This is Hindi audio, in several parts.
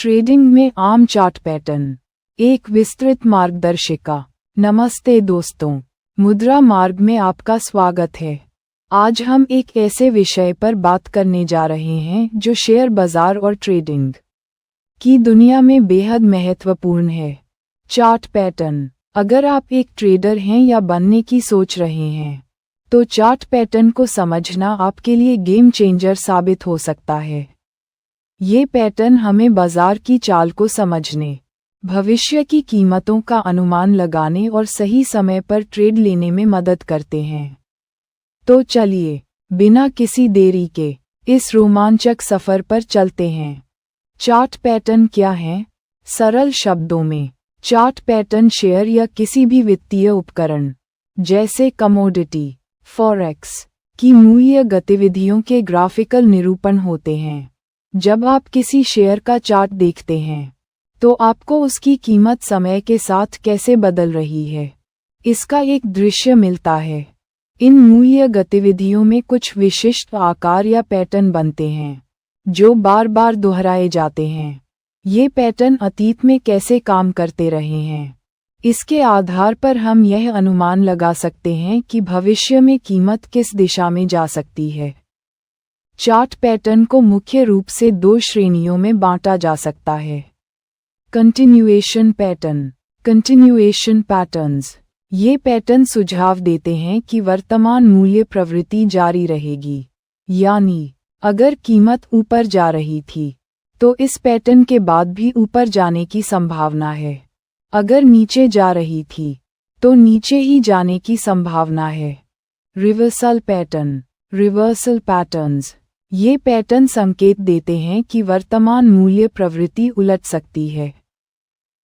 ट्रेडिंग में आम चार्ट पैटर्न, एक विस्तृत मार्गदर्शिका। नमस्ते दोस्तों, मुद्रा मार्ग में आपका स्वागत है। आज हम एक ऐसे विषय पर बात करने जा रहे हैं जो शेयर बाजार और ट्रेडिंग की दुनिया में बेहद महत्वपूर्ण है, चार्ट पैटर्न। अगर आप एक ट्रेडर हैं या बनने की सोच रहे हैं, तो चार्ट पैटर्न को समझना आपके लिए गेम चेंजर साबित हो सकता है। ये पैटर्न हमें बाजार की चाल को समझने, भविष्य की कीमतों का अनुमान लगाने और सही समय पर ट्रेड लेने में मदद करते हैं। तो चलिए, बिना किसी देरी के इस रोमांचक सफर पर चलते हैं। चार्ट पैटर्न क्या है? सरल शब्दों में, चार्ट पैटर्न शेयर या किसी भी वित्तीय उपकरण जैसे कमोडिटी, फॉरेक्स की मूल्य गतिविधियों के ग्राफिकल निरूपण होते हैं। जब आप किसी शेयर का चार्ट देखते हैं, तो आपको उसकी कीमत समय के साथ कैसे बदल रही है, इसका एक दृश्य मिलता है। इन मूल्य गतिविधियों में कुछ विशिष्ट आकार या पैटर्न बनते हैं, जो बार बार दोहराए जाते हैं। ये पैटर्न अतीत में कैसे काम करते रहे हैं, इसके आधार पर हम यह अनुमान लगा सकते हैं कि भविष्य में कीमत किस दिशा में जा सकती है। चार्ट पैटर्न को मुख्य रूप से दो श्रेणियों में बांटा जा सकता है। Continuation pattern, continuation patterns. ये पैटर्न सुझाव देते हैं कि वर्तमान मूल्य प्रवृत्ति जारी रहेगी, यानी अगर कीमत ऊपर जा रही थी, तो इस पैटर्न के बाद भी ऊपर जाने की संभावना है। अगर नीचे जा रही थी, तो नीचे ही जाने की संभावना है। Reversal pattern, reversal patterns. ये पैटर्न संकेत देते हैं कि वर्तमान मूल्य प्रवृत्ति उलट सकती है,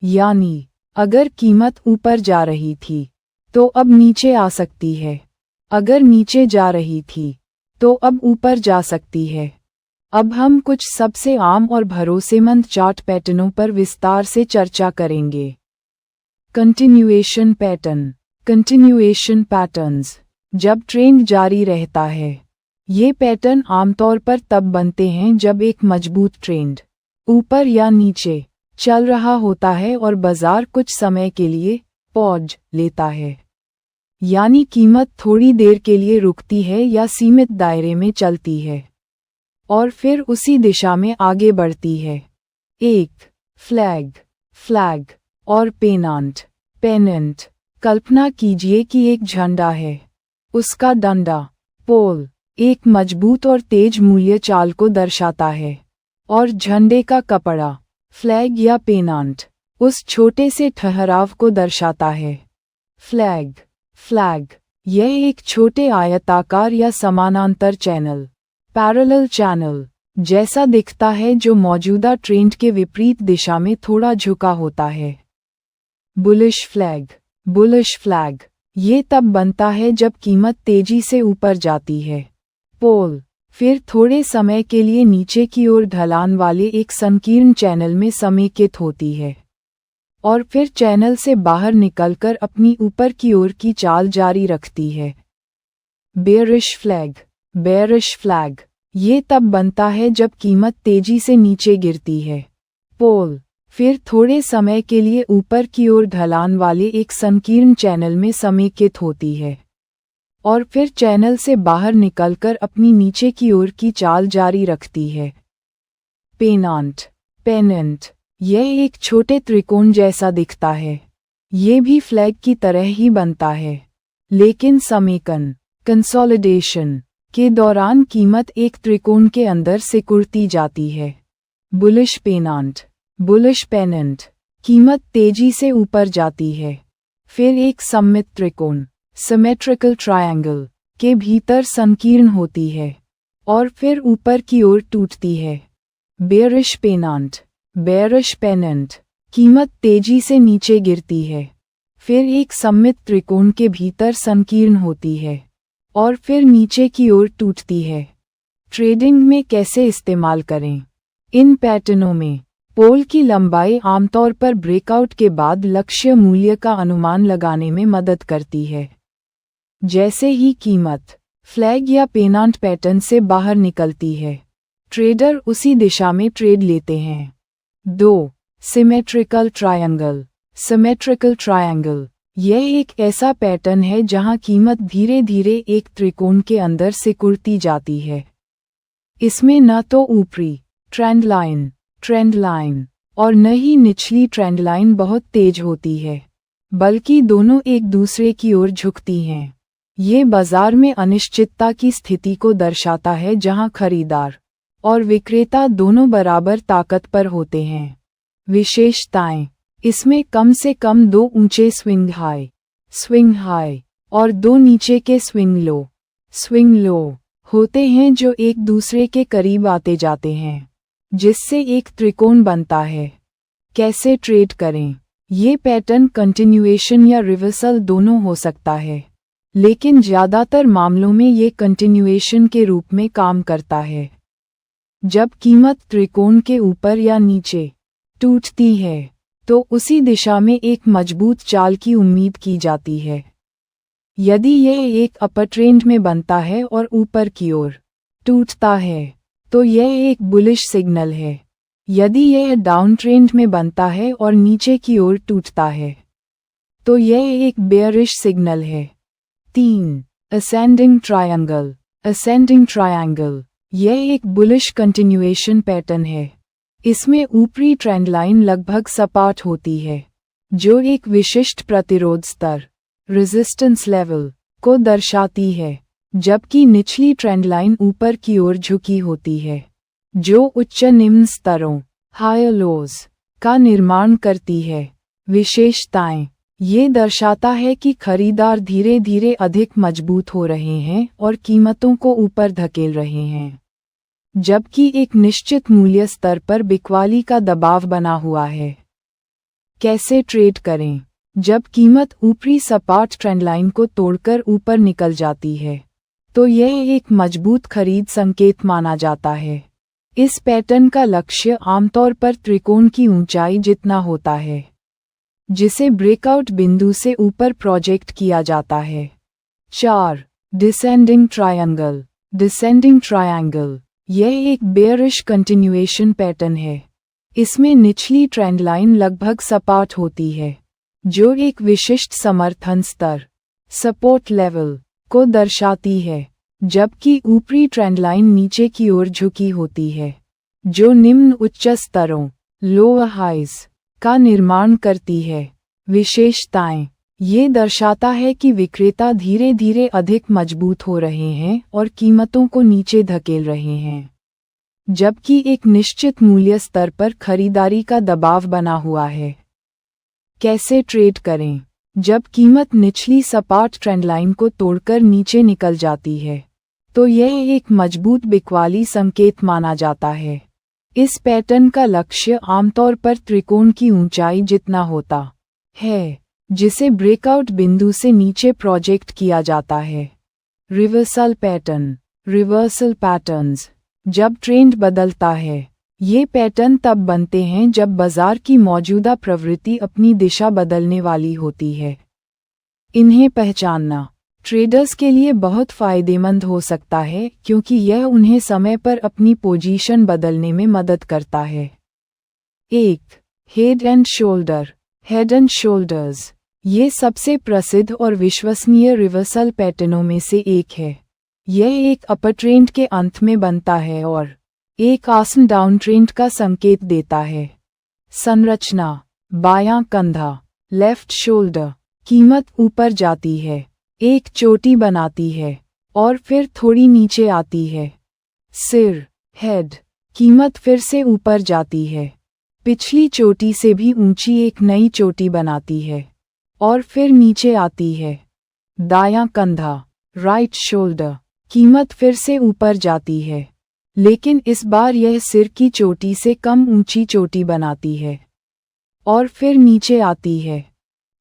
यानी अगर कीमत ऊपर जा रही थी, तो अब नीचे आ सकती है। अगर नीचे जा रही थी, तो अब ऊपर जा सकती है। अब हम कुछ सबसे आम और भरोसेमंद चार्ट पैटर्नों पर विस्तार से चर्चा करेंगे। Continuation pattern, continuation patterns. जब ट्रेंड जारी रहता है, ये पैटर्न आमतौर पर तब बनते हैं जब एक मजबूत ट्रेंड ऊपर या नीचे चल रहा होता है और बाजार कुछ समय के लिए पॉज लेता है, यानी कीमत थोड़ी देर के लिए रुकती है या सीमित दायरे में चलती है और फिर उसी दिशा में आगे बढ़ती है। एक फ्लैग, फ्लैग और पेनांट, पेनेंट। कल्पना कीजिए कि एक झंडा है, उसका डंडा, पोल, एक मजबूत और तेज मूल्य चाल को दर्शाता है, और झंडे का कपड़ा, फ्लैग या पेनांट, उस छोटे से ठहराव को दर्शाता है। फ्लैग, फ्लैग, यह एक छोटे आयताकार या समानांतर चैनल, पैरेलल चैनल जैसा दिखता है जो मौजूदा ट्रेंड के विपरीत दिशा में थोड़ा झुका होता है। बुलिश फ्लैग, बुलिश फ्लैग, ये तब बनता है जब कीमत तेजी से ऊपर जाती है। पोल, फिर थोड़े समय के लिए नीचे की ओर ढलान वाले एक संकीर्ण चैनल में समेकित होती है, और फिर चैनल से बाहर निकलकर अपनी ऊपर की ओर की चाल जारी रखती है। बेयरिश फ्लैग, बेयरिश फ्लैग, ये तब बनता है जब कीमत तेजी से नीचे गिरती है। पोल, फिर थोड़े समय के लिए ऊपर की ओर ढलान वाले एक संकीर्ण चैनल में समेकित होती है, और फिर चैनल से बाहर निकलकर अपनी नीचे की ओर की चाल जारी रखती है। पेनांट, पेनेंट, यह एक छोटे त्रिकोण जैसा दिखता है। ये भी फ्लैग की तरह ही बनता है, लेकिन समेकन, कंसोलिडेशन के दौरान कीमत एक त्रिकोण के अंदर सिकुड़ती जाती है। बुलिश पेनांट, बुलिश पेनेंट, कीमत तेजी से ऊपर जाती है, फिर एक सममित त्रिकोण, सिमेट्रिकल ट्रायंगल के भीतर संकीर्ण होती है, और फिर ऊपर की ओर टूटती है। बेयरिश पेनांट, बेयरिश पेनेंट, कीमत तेजी से नीचे गिरती है, फिर एक सममित त्रिकोण के भीतर संकीर्ण होती है, और फिर नीचे की ओर टूटती है। ट्रेडिंग में कैसे इस्तेमाल करें? इन पैटर्नों में पोल की लंबाई आमतौर पर ब्रेकआउट के बाद लक्ष्य मूल्य का अनुमान लगाने में मदद करती है। जैसे ही कीमत फ्लैग या पेनांट पैटर्न से बाहर निकलती है, ट्रेडर उसी दिशा में ट्रेड लेते हैं। 2. Symmetrical triangle. सिमेट्रिकल ट्रायंगल यह एक ऐसा पैटर्न है जहां कीमत धीरे धीरे एक त्रिकोण के अंदर सिकुड़ती जाती है। इसमें न तो ऊपरी ट्रेंड लाइन और न ही निचली ट्रेंड लाइन बहुत तेज होती है, बल्कि दोनों एक दूसरे की ओर झुकती हैं। ये बाजार में अनिश्चितता की स्थिति को दर्शाता है जहां खरीदार और विक्रेता दोनों बराबर ताकत पर होते हैं। विशेषताएं: इसमें कम से कम 2 ऊंचे स्विंग हाई और 2 नीचे के स्विंग लो होते हैं जो एक दूसरे के करीब आते जाते हैं, जिससे एक त्रिकोण बनता है। कैसे ट्रेड करें? ये पैटर्न कंटिन्यूएशन या रिवर्सल दोनों हो सकता है, लेकिन ज़्यादातर मामलों में ये कंटिन्यूएशन के रूप में काम करता है। जब कीमत त्रिकोण के ऊपर या नीचे टूटती है तो उसी दिशा में एक मजबूत चाल की उम्मीद की जाती है। यदि यह एक अपर ट्रेंड में बनता है और ऊपर की ओर टूटता है तो यह एक बुलिश सिग्नल है। यदि यह डाउन ट्रेंड में बनता है और नीचे की ओर टूटता है तो यह एक बेयरिश सिग्नल है। 3. असेंडिंग ट्रायंगल यह एक बुलिश कंटिन्यूएशन पैटर्न है। इसमें ऊपरी ट्रेंड लाइन लगभग सपाट होती है, जो एक विशिष्ट प्रतिरोध स्तर रेजिस्टेंस लेवल को दर्शाती है, जबकि निचली ट्रेंड लाइन ऊपर की ओर झुकी होती है, जो उच्च निम्न स्तरों हायर लोज का निर्माण करती है। विशेषताएं: ये दर्शाता है कि खरीदार धीरे धीरे अधिक मजबूत हो रहे हैं और कीमतों को ऊपर धकेल रहे हैं, जबकि एक निश्चित मूल्य स्तर पर बिकवाली का दबाव बना हुआ है। कैसे ट्रेड करें? जब कीमत ऊपरी सपाट ट्रेंड लाइन को तोड़कर ऊपर निकल जाती है तो यह एक मजबूत खरीद संकेत माना जाता है। इस पैटर्न का लक्ष्य आमतौर पर त्रिकोण की ऊंचाई जितना होता है, जिसे ब्रेकआउट बिंदु से ऊपर प्रोजेक्ट किया जाता है। 4. डिसेंडिंग ट्रायंगल यह एक बेयरिश कंटिन्यूएशन पैटर्न है। इसमें निचली ट्रेंड लाइन लगभग सपाट होती है, जो एक विशिष्ट समर्थन स्तर सपोर्ट लेवल को दर्शाती है, जबकि ऊपरी ट्रेंड लाइन नीचे की ओर झुकी होती है, जो निम्न उच्च स्तरों लोअर हाइज का निर्माण करती है। विशेषताएं: ये दर्शाता है कि विक्रेता धीरे धीरे अधिक मजबूत हो रहे हैं और कीमतों को नीचे धकेल रहे हैं, जबकि एक निश्चित मूल्य स्तर पर खरीदारी का दबाव बना हुआ है। कैसे ट्रेड करें? जब कीमत निचली सपाट ट्रेंड लाइन को तोड़कर नीचे निकल जाती है तो यह एक मजबूत बिकवाली संकेत माना जाता है। इस पैटर्न का लक्ष्य आमतौर पर त्रिकोण की ऊंचाई जितना होता है, जिसे ब्रेकआउट बिंदु से नीचे प्रोजेक्ट किया जाता है। रिवर्सल पैटर्न्स जब ट्रेंड बदलता है, ये पैटर्न तब बनते हैं जब बाजार की मौजूदा प्रवृत्ति अपनी दिशा बदलने वाली होती है। इन्हें पहचानना ट्रेडर्स के लिए बहुत फायदेमंद हो सकता है, क्योंकि यह उन्हें समय पर अपनी पोजीशन बदलने में मदद करता है। 1. हेड एंड शोल्डर्स ये सबसे प्रसिद्ध और विश्वसनीय रिवर्सल पैटर्नों में से एक है। यह एक अपर ट्रेंड के अंत में बनता है और एक आसन डाउन ट्रेंड का संकेत देता है। संरचना: बायां कंधा लेफ्ट शोल्डर, कीमत ऊपर जाती है, एक चोटी बनाती है और फिर थोड़ी नीचे आती है। सिर हेड, कीमत फिर से ऊपर जाती है, पिछली चोटी से भी ऊंची एक नई चोटी बनाती है और फिर नीचे आती है। दायां कंधा राइट शोल्डर, कीमत फिर से ऊपर जाती है, लेकिन इस बार यह सिर की चोटी से कम ऊंची चोटी बनाती है और फिर नीचे आती है।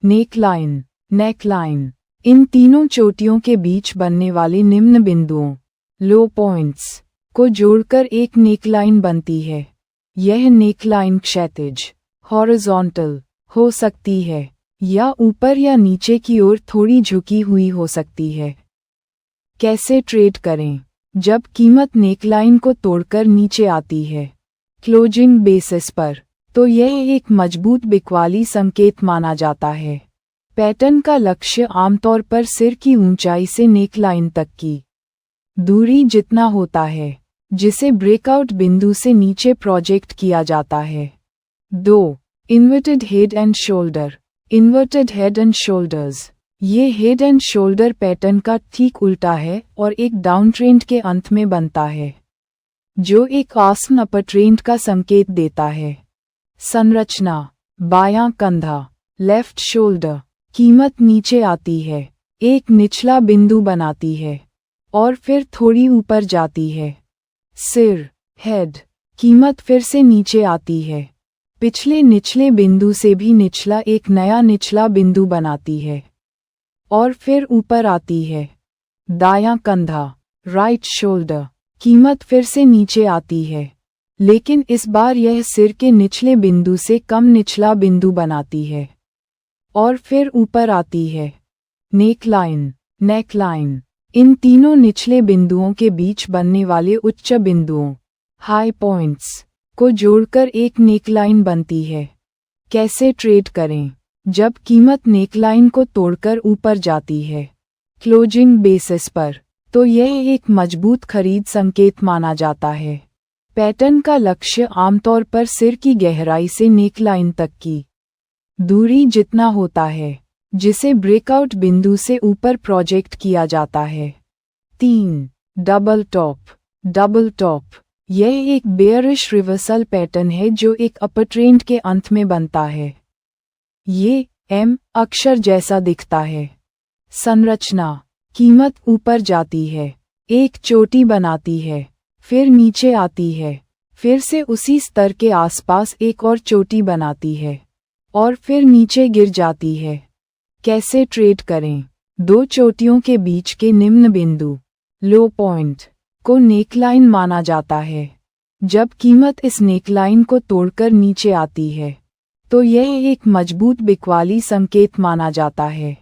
नेकलाइन इन तीनों चोटियों के बीच बनने वाले निम्न बिंदुओं लो पॉइंट्स को जोड़कर एक नेकलाइन बनती है। यह नेकलाइन क्षैतिज हॉरिजॉन्टल हो सकती है या ऊपर या नीचे की ओर थोड़ी झुकी हुई हो सकती है। कैसे ट्रेड करें? जब कीमत नेकलाइन को तोड़कर नीचे आती है, क्लोजिंग बेसिस पर तो यह एक मजबूत बिकवाली संकेत माना जाता है। पैटर्न का लक्ष्य आमतौर पर सिर की ऊंचाई से नेकलाइन तक की दूरी जितना होता है, जिसे ब्रेकआउट बिंदु से नीचे प्रोजेक्ट किया जाता है। 2. Inverted head and shoulder. Inverted head and shoulders. ये हेड एंड शोल्डर पैटर्न का ठीक उल्टा है और एक डाउन ट्रेंड के अंत में बनता है, जो एक आसन अपर ट्रेंड का संकेत देता है। संरचना: बायां कंधा, लेफ्ट शोल्डर। कीमत नीचे आती है, एक निचला बिंदु बनाती है और फिर थोड़ी ऊपर जाती है। सिर, हेड। कीमत फिर से नीचे आती है, पिछले निचले बिंदु से भी निचला एक नया निचला बिंदु बनाती है और फिर ऊपर आती है। दायां कंधा, राइट शोल्डर। कीमत फिर से नीचे आती है, लेकिन इस बार यह सिर के निचले बिंदु से कम निचला बिंदु बनाती है और फिर ऊपर आती है। Neckline, neckline. इन तीनों निचले बिंदुओं के बीच बनने वाले उच्च बिंदुओं, हाई पॉइंट्स, को जोड़कर एक नेकलाइन बनती है। कैसे ट्रेड करें? जब कीमत नेकलाइन को तोड़कर ऊपर जाती है, क्लोजिंग बेसिस पर, तो यह एक मजबूत खरीद संकेत माना जाता है। पैटर्न का लक्ष्य आमतौर पर सिर की गहराई से नेकलाइन तक की दूरी जितना होता है, जिसे ब्रेकआउट बिंदु से ऊपर प्रोजेक्ट किया जाता है। 3. Double top. Double top. यह एक बेयरिश रिवर्सल पैटर्न है जो एक अपर ट्रेंड के अंत में बनता है। ये एम अक्षर जैसा दिखता है। संरचना: कीमत ऊपर जाती है, एक चोटी बनाती है, फिर नीचे आती है, फिर से उसी स्तर के आसपास एक और चोटी बनाती है और फिर नीचे गिर जाती है। कैसे ट्रेड करें? दो चोटियों के बीच के निम्न बिंदु, लो पॉइंट, को नेकलाइन माना जाता है। जब कीमत इस नेकलाइन को तोड़कर नीचे आती है, तो यह एक मजबूत बिकवाली संकेत माना जाता है।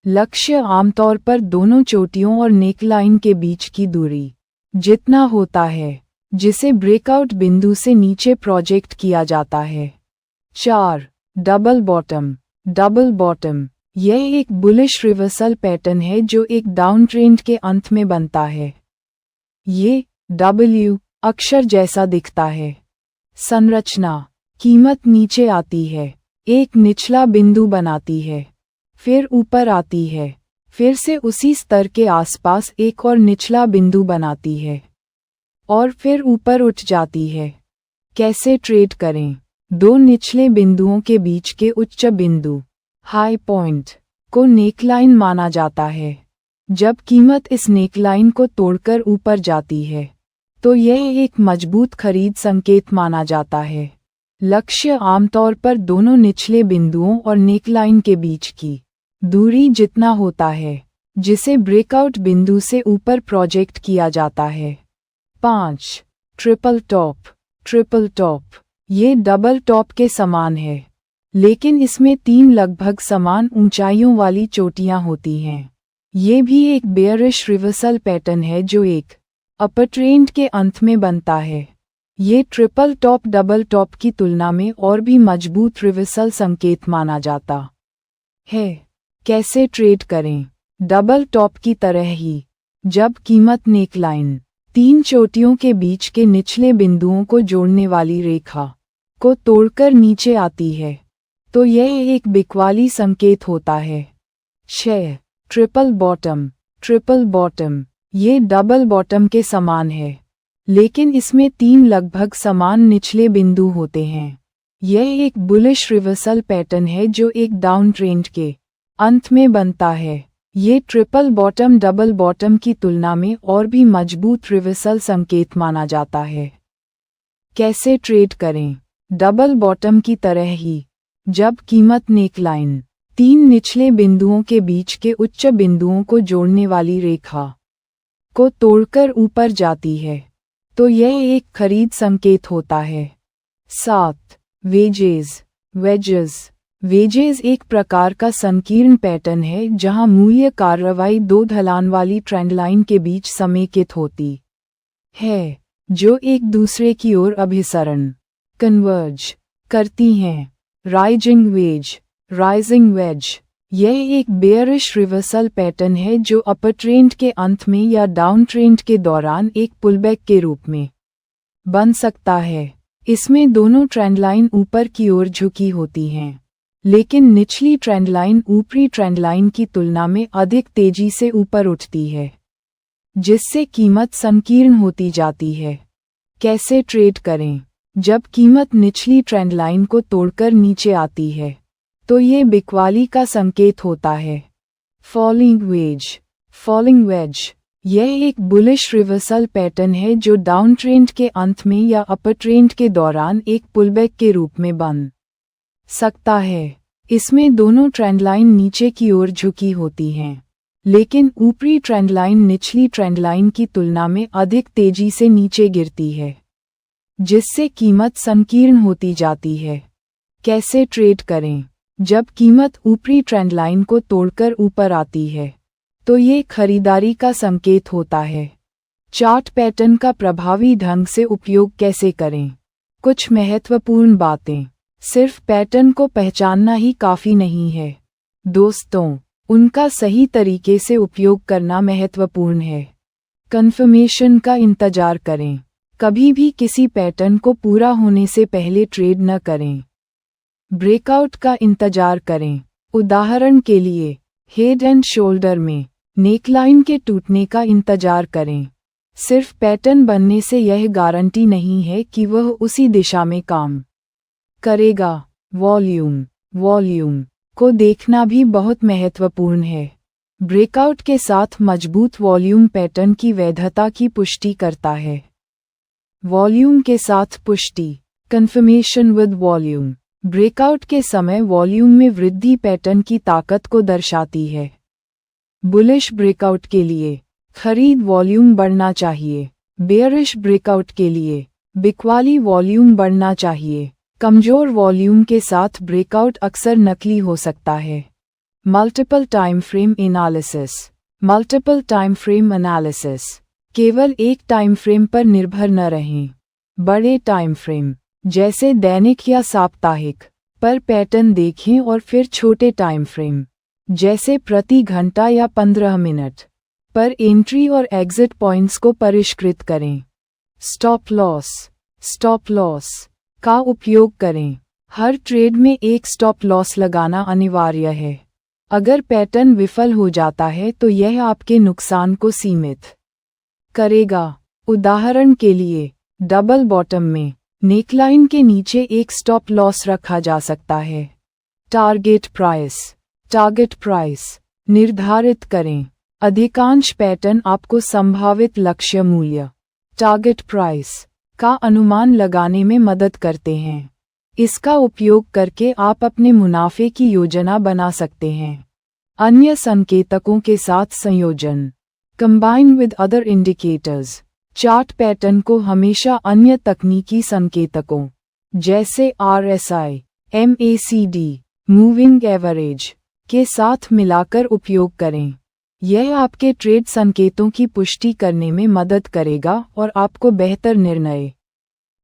लक्ष्य आमतौर पर दोनों चोटियों और नेकलाइन के बीच की दूरी जितना होता है, जिसे ब्रेकआउट बिंदु से नीचे प्रोजेक्ट किया जाता है। 4. Double bottom. Double bottom. यह एक बुलिश रिवर्सल पैटर्न है जो एक डाउन ट्रेंड के अंत में बनता है। ये W अक्षर जैसा दिखता है। संरचना: कीमत नीचे आती है, एक निचला बिंदु बनाती है, फिर ऊपर आती है, फिर से उसी स्तर के आसपास एक और निचला बिंदु बनाती है और फिर ऊपर उठ जाती है। कैसे ट्रेड करें? दो निचले बिंदुओं के बीच के उच्च बिंदु, हाई पॉइंट, को नेकलाइन माना जाता है। जब कीमत इस नेकलाइन को तोड़कर ऊपर जाती है, तो यह एक मजबूत खरीद संकेत माना जाता है। लक्ष्य आमतौर पर दोनों निचले बिंदुओं और नेकलाइन के बीच की दूरी जितना होता है, जिसे ब्रेकआउट बिंदु से ऊपर प्रोजेक्ट किया जाता है। 5. Triple top. Triple top. ये डबल टॉप के समान है, लेकिन इसमें 3 लगभग समान ऊंचाइयों वाली चोटियां होती हैं। ये भी एक बेयरिश रिवर्सल पैटर्न है जो एक अपर ट्रेंड के अंत में बनता है। ये ट्रिपल टॉप डबल टॉप की तुलना में और भी मजबूत रिवर्सल संकेत माना जाता है। कैसे ट्रेड करें? डबल टॉप की तरह ही, जब कीमत नेकलाइन, 3 चोटियों के बीच के निचले बिंदुओं को जोड़ने वाली रेखा को तोड़कर नीचे आती है, तो यह एक बिकवाली संकेत होता है। 6. Triple bottom. Triple bottom. ये डबल बॉटम के समान है, लेकिन इसमें 3 लगभग समान निचले बिंदु होते हैं। यह एक बुलिश रिवर्सल पैटर्न है जो एक डाउन ट्रेंड के अंत में बनता है। ये ट्रिपल बॉटम डबल बॉटम की तुलना में और भी मजबूत रिवर्सल संकेत माना जाता है। कैसे ट्रेड करें? डबल बॉटम की तरह ही, जब कीमत नेकलाइन, 3 निचले बिंदुओं के बीच के उच्च बिंदुओं को जोड़ने वाली रेखा को तोड़कर ऊपर जाती है, तो यह एक खरीद संकेत होता है। 7. वेजेस। वेजेस। वेजेस एक प्रकार का संकीर्ण पैटर्न है जहां मूल्य कार्रवाई 2 ढलान वाली ट्रेंडलाइन के बीच समेकित होती है, जो एक दूसरे की ओर अभिसरण, कन्वर्ज, करती हैं। राइजिंग वेज यह एक बेयरिश रिवर्सल पैटर्न है जो अपर ट्रेंड के अंत में या डाउन ट्रेंड के दौरान एक पुलबैक के रूप में बन सकता है। इसमें दोनों ट्रेंड लाइन ऊपर की ओर झुकी होती हैं, लेकिन निचली ट्रेंड लाइन ऊपरी ट्रेंड लाइन की तुलना में अधिक तेजी से ऊपर उठती है, जिससे कीमत संकीर्ण होती जाती है। कैसे ट्रेड करें? जब कीमत निचली ट्रेंड लाइन को तोड़कर नीचे आती है तो ये बिकवाली का संकेत होता है। फॉलिंग वेज यह एक बुलिश रिवर्सल पैटर्न है जो डाउन ट्रेंड के अंत में या अपर ट्रेंड के दौरान एक पुलबैक के रूप में बन सकता है। इसमें दोनों ट्रेंड लाइन नीचे की ओर झुकी होती हैं, लेकिन ऊपरी ट्रेंड लाइन निचली ट्रेंड लाइन की तुलना में अधिक तेजी से नीचे गिरती है, जिससे कीमत संकीर्ण होती जाती है। कैसे ट्रेड करें? जब कीमत ऊपरी ट्रेंड लाइन को तोड़कर ऊपर आती है तो ये खरीदारी का संकेत होता है। चार्ट पैटर्न का प्रभावी ढंग से उपयोग कैसे करें? कुछ महत्वपूर्ण बातें। सिर्फ पैटर्न को पहचानना ही काफ़ी नहीं है दोस्तों, उनका सही तरीके से उपयोग करना महत्वपूर्ण है। कन्फर्मेशन का इंतजार करें। कभी भी किसी पैटर्न को पूरा होने से पहले ट्रेड न करें। ब्रेकआउट का इंतजार करें। उदाहरण के लिए हेड एंड शोल्डर में नेकलाइन के टूटने का इंतजार करें। सिर्फ पैटर्न बनने से यह गारंटी नहीं है कि वह उसी दिशा में काम करेगा। वॉल्यूम को देखना भी बहुत महत्वपूर्ण है। ब्रेकआउट के साथ मजबूत वॉल्यूम पैटर्न की वैधता की पुष्टि करता है। वॉल्यूम के साथ पुष्टि। कन्फर्मेशन विद वॉल्यूम ब्रेकआउट के समय वॉल्यूम में वृद्धि पैटर्न की ताकत को दर्शाती है। बुलिश ब्रेकआउट के लिए खरीद वॉल्यूम बढ़ना चाहिए। बेयरिश ब्रेकआउट के लिए बिकवाली वॉल्यूम बढ़ना चाहिए। कमजोर वॉल्यूम के साथ ब्रेकआउट अक्सर नकली हो सकता है। मल्टीपल टाइम फ्रेम एनालिसिस केवल एक टाइम फ्रेम पर निर्भर न रहें। बड़े टाइम फ्रेम जैसे दैनिक या साप्ताहिक पर पैटर्न देखें और फिर छोटे टाइम फ्रेम जैसे प्रति घंटा या 15 मिनट पर एंट्री और एग्जिट पॉइंट्स को परिष्कृत करें। स्टॉप लॉस का उपयोग करें। हर ट्रेड में एक स्टॉप लॉस लगाना अनिवार्य है। अगर पैटर्न विफल हो जाता है तो यह आपके नुकसान को सीमित करेगा। उदाहरण के लिए डबल बॉटम में नेकलाइन के नीचे एक स्टॉप लॉस रखा जा सकता है। टारगेट प्राइस निर्धारित करें। अधिकांश पैटर्न आपको संभावित लक्ष्य मूल्य टारगेट प्राइस का अनुमान लगाने में मदद करते हैं। इसका उपयोग करके आप अपने मुनाफे की योजना बना सकते हैं। अन्य संकेतकों के साथ संयोजन। Combine with other indicators chart pattern को हमेशा अन्य तकनीकी संकेतकों जैसे RSI, MACD, मूविंग एवरेज के साथ मिलाकर उपयोग करें। यह आपके ट्रेड संकेतों की पुष्टि करने में मदद करेगा और आपको बेहतर निर्णय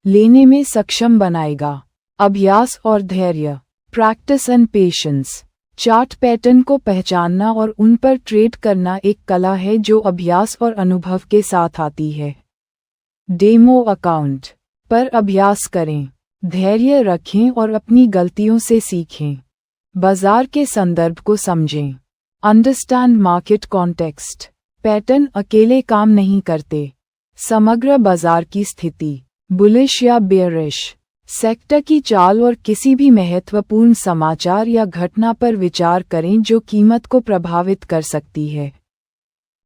लेने में सक्षम बनाएगा। अभ्यास और धैर्य practice and patience chart pattern को पहचानना और उन पर ट्रेड करना एक कला है जो अभ्यास और अनुभव के साथ आती है। डेमो अकाउंट पर अभ्यास करें। धैर्य रखें और अपनी गलतियों से सीखें। बाजार के संदर्भ को समझें। अंडरस्टैंड मार्केट कॉन्टेक्स्ट पैटर्न अकेले काम नहीं करते। समग्र बाजार की स्थिति बुलिश या बेयरिश सेक्टर की चाल और किसी भी महत्वपूर्ण समाचार या घटना पर विचार करें जो कीमत को प्रभावित कर सकती है।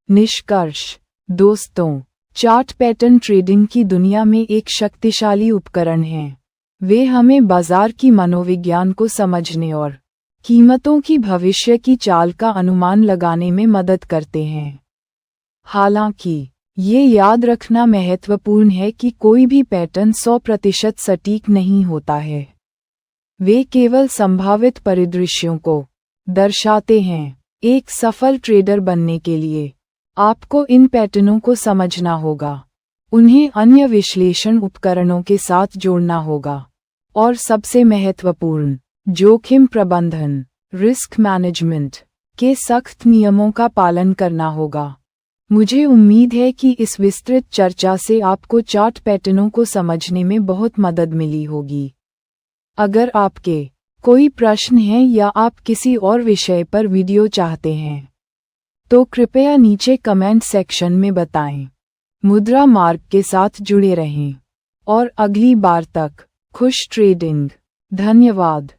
निष्कर्ष दोस्तों, चार्ट पैटर्न ट्रेडिंग की दुनिया में एक शक्तिशाली उपकरण हैं। वे हमें बाजार की मनोविज्ञान को समझने और कीमतों की भविष्य की चाल का अनुमान लगाने में मदद करते हैं। हालांकि ये याद रखना महत्वपूर्ण है कि कोई भी पैटर्न 100% सटीक नहीं होता है। वे केवल संभावित परिदृश्यों को दर्शाते हैं। एक सफल ट्रेडर बनने के लिए आपको इन पैटर्नों को समझना होगा, उन्हें अन्य विश्लेषण उपकरणों के साथ जोड़ना होगा और सबसे महत्वपूर्ण, जोखिम प्रबंधन, रिस्क मैनेजमेंट के सख्त नियमों का पालन करना होगा। मुझे उम्मीद है कि इस विस्तृत चर्चा से आपको चार्ट पैटर्नों को समझने में बहुत मदद मिली होगी। अगर आपके कोई प्रश्न है या आप किसी और विषय पर वीडियो चाहते हैं तो कृपया नीचे कमेंट सेक्शन में बताएं। मुद्रा मार्ग के साथ जुड़े रहें और अगली बार तक खुश ट्रेडिंग। धन्यवाद।